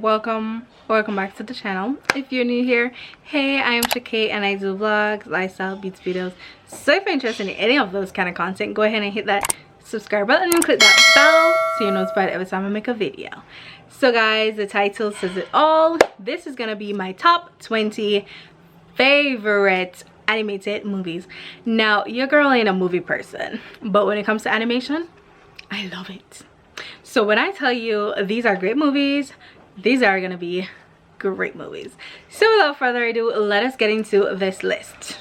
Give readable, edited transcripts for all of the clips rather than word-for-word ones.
welcome back to the channel. If you're new here, hey, I am Shakay and I do vlogs, lifestyle, beats videos. So if you're interested in any of those kind of content, go ahead and hit that subscribe button and click that bell so you're notified every time I make a video. So guys, the title says it all. This is gonna be my top 20 favorite animated movies. Now, your girl ain't a movie person, but when it comes to animation, I love it. So when I tell you these are great movies, these are gonna be great movies. So without further ado, let us get into this list.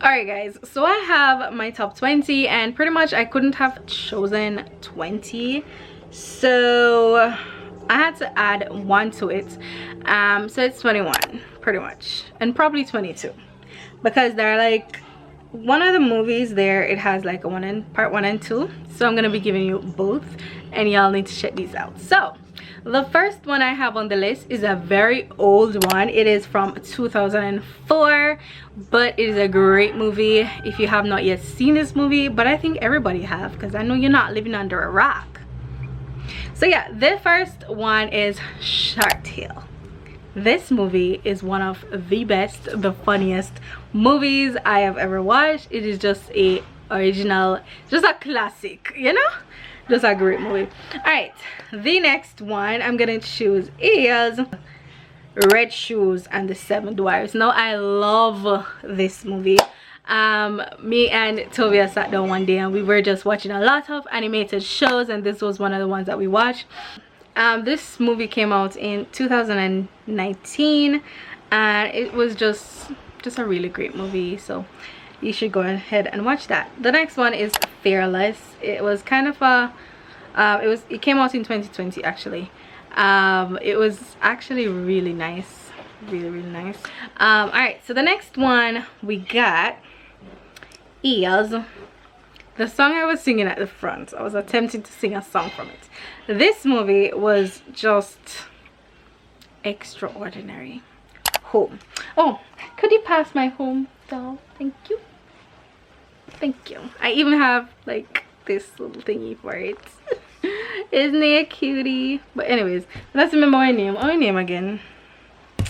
Alright guys, so I have my top 20 and pretty much I couldn't have chosen 20, so I had to add one to it. So it's 21 pretty much, and probably 22 because they're like one of the movies there, it has like a part 1 and 2, so I'm gonna be giving you both and y'all need to check these out. So the first one I have on the list is a very old one. It is from 2004, but it is a great movie if you have not yet seen this movie, but I think everybody have because I know you're not living under a rock. So yeah, the first one is Shark Tale. This movie is one of the best, the funniest movies I have ever watched. It is just a original, just a classic, you know? Just a great movie. Alright, the next one I'm gonna choose is Red Shoes and the Seven Dwarves. Now I love this movie. Me and Tovia sat down one day and we were just watching a lot of animated shows, and this was one of the ones that we watched. This movie came out in 2019 and it was just a really great movie, so you should go ahead and watch that. The next one is Fearless. It was kind of a it came out in 2020 actually. It was actually really nice, really nice. All right, so the next one we got is the song I was singing at the front. I was attempting to sing a song from it. This movie was just extraordinary. Home. Oh, could you pass my home doll? Thank you. Thank you. I even have like this little thingy for it. Isn't it a cutie? But anyways, let's remember my name. Oh, my name again. I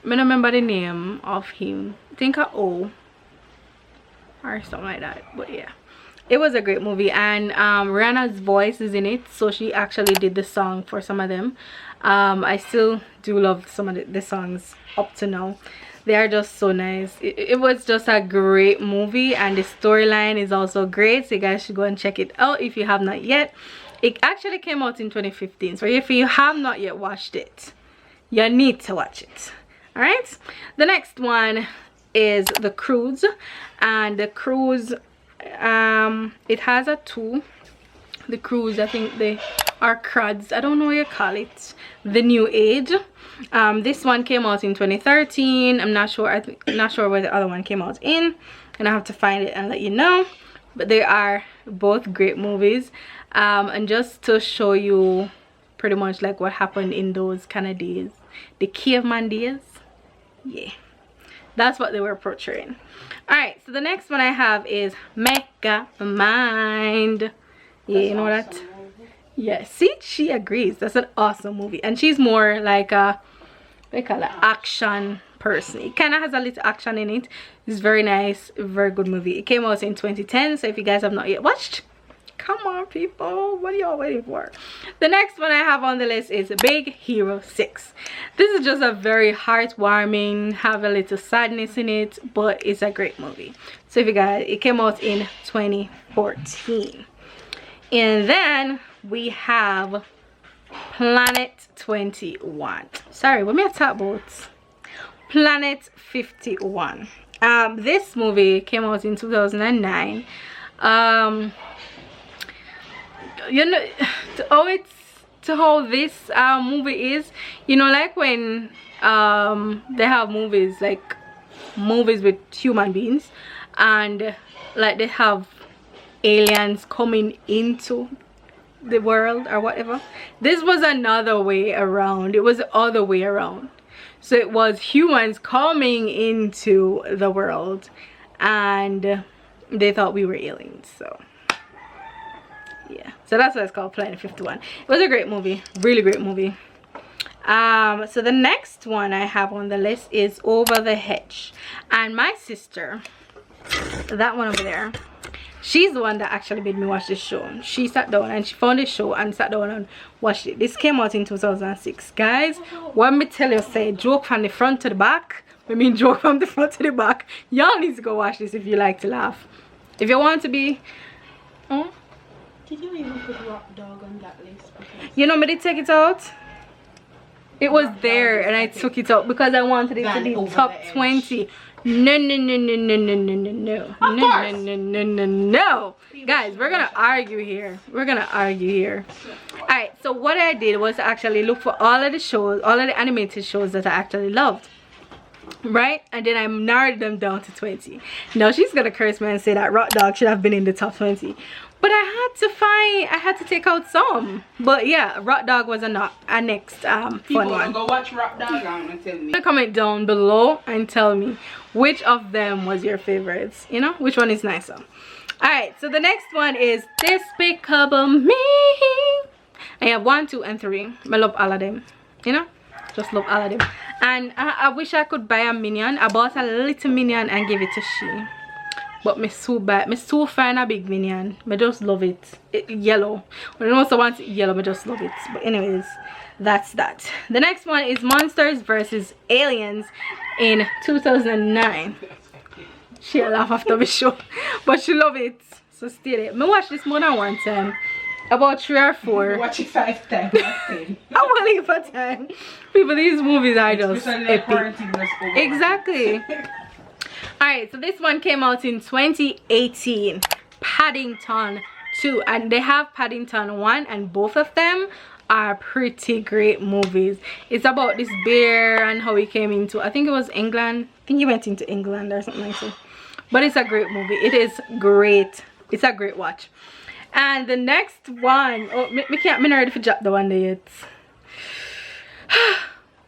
don't remember the name of him. I think I O or something like that. But yeah, it was a great movie, and Rihanna's voice is in it, so she actually did the song for some of them. I still do love some of the songs up to now. They are just so nice. It was just a great movie, and the storyline is also great, so you guys should go and check it out if you have not yet. It actually came out in 2015, so if you have not yet watched it, you need to watch it. All right, the next one is The Cruise, and The Cruise, it has a 2. The Cruise, I think they are cruds, I don't know what you call it, the new age. This one came out in 2013. I'm not sure, not sure where the other one came out in, and I have to find it and let you know. But they are both great movies, and just to show you pretty much like what happened in those kind of days, the caveman days. Yeah, that's what they were portraying. All right, so the next one I have is Mega Mind. Yeah, you know that? Yeah, see, she agrees. That's an awesome movie, and she's more like a, they call it, action person. It kind of has a little action in it. It's very nice, very good movie. It came out in 2010, so if you guys have not yet watched, come on people, what are y'all waiting for? The next one I have on the list is Big Hero 6. This is just a very heartwarming, have a little sadness in it, but it's a great movie. So if you guys, it came out in 2014. And then we have Planet 21. Sorry, what me I talk about? Planet 51. This movie came out in 2009. You know, how this movie is, you know, like when they have movies like movies with human beings, and like they have aliens coming into the world or whatever. This was another way around. It was the other way around. So it was humans coming into the world and they thought we were aliens. So yeah, so that's why it's called Planet 51. It was a great movie, really great movie. So the next one I have on the list is Over the Hedge, and my sister, that one over there, she's the one that actually made me watch this show. She sat down and she found this show and sat down and watched it. This came out in 2006. Guys, what me tell you, say joke from the front to the back. I mean joke from the front to the back. Y'all need to go watch this if you like to laugh. If you want to be Did you even put Rock Dog on that list? You know me to take it out? It was there and I took it out because I wanted it to be top 20. No. Guys, we're gonna argue here. Alright, so what I did was actually look for all of the shows, all of the animated shows that I actually loved. Right, and then I narrowed them down to 20. Now she's gonna curse me and say that Rock Dog should have been in the top 20, but I had to take out some. But yeah, Rock Dog was a next fun one. Go watch Rock Dog and tell me. Comment down below and tell me which of them was your favorites, you know, which one is nicer. All right, so the next one is Despicable Me. I have 1, 2, and 3. I love all of them, you know, just love all of them. And I wish I could buy a minion. I bought a little minion and gave it to she, but me so bad. Me so find a big minion. Me just love it. Yellow. When I also want it yellow, me just love it. But anyways, that's that. The next one is Monsters vs. Aliens in 2009. She laugh after the show, but she love it. So stay there. Me watch this more than one time. About 3 or 4. Watch it 5 times. I want to leave for time. People, these movies are just epic. Exactly. Alright, so this one came out in 2018. Paddington 2. And they have Paddington 1, and both of them are pretty great movies. It's about this bear and how he came into, I think it was England. I think he went into England or something like that. But it's a great movie. It is great. It's a great watch. And the next one, me not ready to drop the one there yet.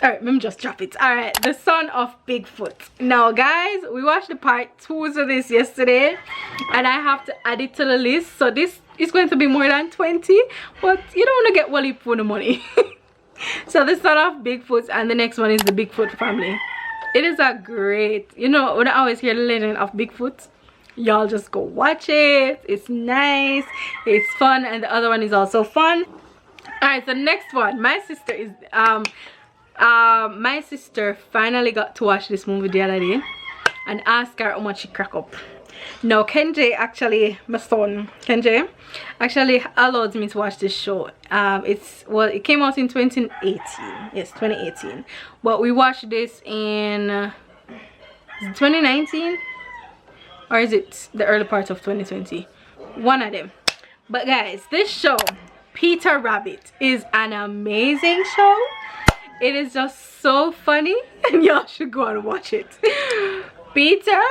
Alright, let me just drop it. Alright, The Son of Bigfoot. Now guys, we watched the part 2 of this yesterday, and I have to add it to the list. So this is going to be more than 20, but you don't want to get Wally for the money. So The Son of Bigfoot, and the next one is the Bigfoot Family. It is a great, you know, when I always hear the legend of Bigfoot, y'all just go watch it. It's nice, it's fun, and the other one is also fun. Alright, so next one, my sister is my sister finally got to watch this movie the other day and asked her how much she crack up. Now Kenji, actually my son Kenji, actually allowed me to watch this show. It came out in 2018. Yes, 2018, but we watched this in 2019, or is it the early part of 2020? One of them. But guys, this show, Peter Rabbit, is an amazing show. It is just so funny, and y'all should go and watch it. Peter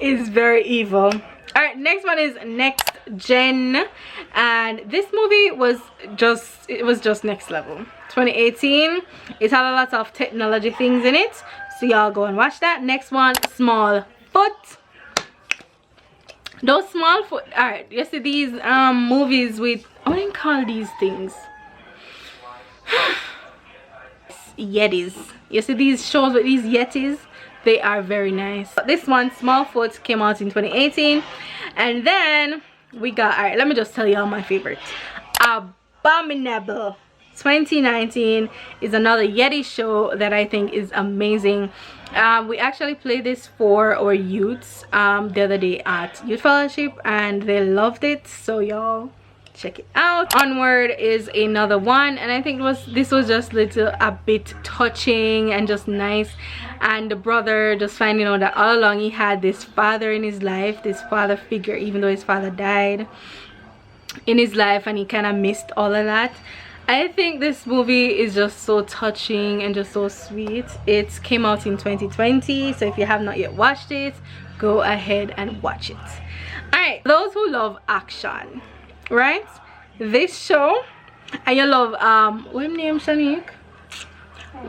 is very evil. Alright, next one is Next Gen, and this movie was just next level. 2018. It had a lot of technology things in it, so y'all go and watch that. Next one, Small Foot. Those Small Foot, alright, you see these movies with, I wouldn't call these things Yetis. You see these shows with these Yetis, they are very nice. This one, Small Foot, came out in 2018. And then we got, alright, let me just tell you all my favorites. Abominable 2019 is another Yeti show that I think is amazing. We actually played this for our youths the other day at Youth Fellowship, and they loved it, so y'all check it out. Onward is another one, and I think this was just a bit touching and just nice. And the brother just finding out that all along he had this father in his life, this father figure, even though his father died in his life, and he kind of missed all of that. I think this movie is just so touching and just so sweet. It came out in 2020, so if you have not yet watched it, go ahead and watch it. Alright, those who love action, right? this show and you love what name Shanique?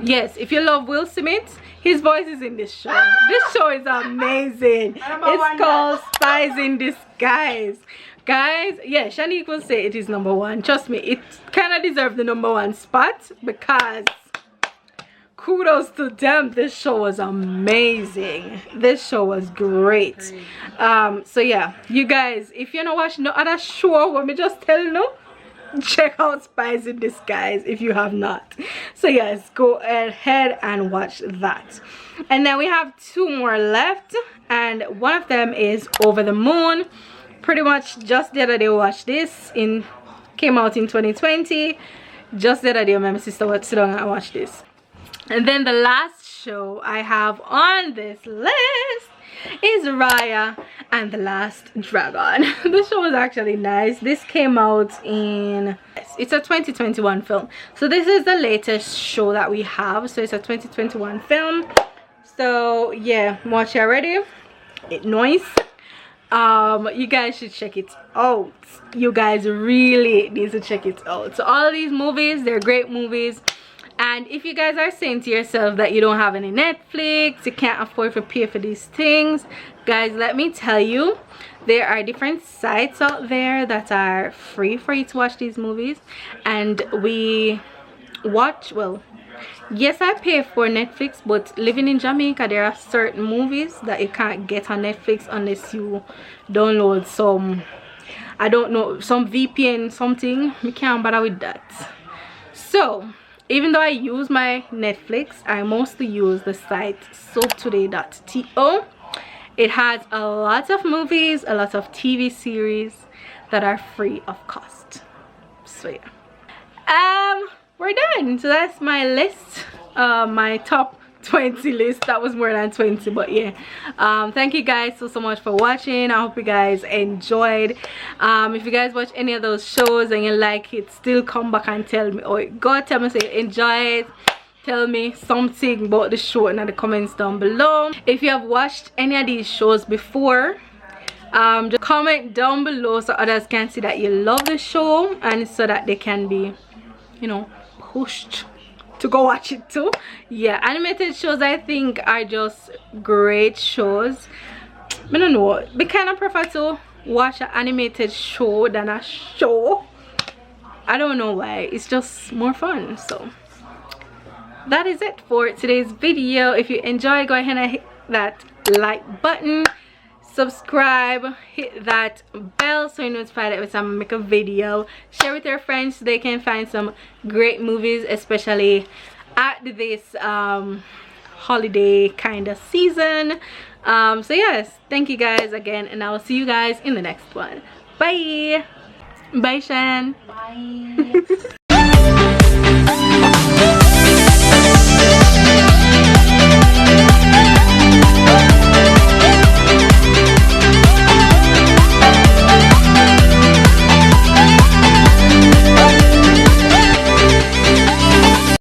Yes, if you love Will Smith, his voice is in this show. This show is amazing. It's called Spies in Disguise. Guys, yeah, Shanique will say it is #1. Trust me, it kind of deserves the #1 spot because kudos to them. This show was amazing. This show was great. So yeah, you guys, if you're not watching no other show, let me just tell you, check out Spies in Disguise if you have not. So yes, go ahead and watch that. And then we have 2 more left, and one of them is Over the Moon. Pretty much just the other day watched this. Came out in 2020. Just the other day my sister would sit down and watch this. And then the last show I have on this list is Raya and the Last Dragon. This show was actually nice. This came out in, it's a 2021 film. So this is the latest show that we have. So it's a 2021 film. So yeah, watch it already. It's nice. You guys should check it out. You guys really need to check it out. So all of these movies, they're great movies. And if you guys are saying to yourself that you don't have any Netflix, you can't afford to pay for these things, guys, let me tell you, there are different sites out there that are free for you to watch these movies. And we watch, well, yes, I pay for Netflix, but living in Jamaica, there are certain movies that you can't get on Netflix unless you download some, I don't know, some VPN something. You can't bother with that. So even though I use my Netflix, I mostly use the site soaptoday.to. It has a lot of movies, a lot of TV series that are free of cost. So yeah, we're done. So that's my list, my top 20 list. That was more than 20, but yeah, thank you guys so much for watching. I hope you guys enjoyed. If you guys watch any of those shows and you like it, still come back and tell me, or go tell me, say enjoy it, tell me something about the show in the comments down below. If you have watched any of these shows before, just comment down below so others can see that you love the show, and so that they can be, you know, pushed to go watch it too. Yeah, animated shows I think are just great shows. I don't know, we kind of prefer to watch an animated show than a show. I don't know why, it's just more fun. So that is it for today's video. If you enjoy, go ahead and hit that like button, subscribe, hit that bell so you're notified every time I make a video. Share with your friends so they can find some great movies, especially at this holiday kind of season. So yes, thank you guys again, and I will see you guys in the next one. Bye. Bye, Shan. Bye.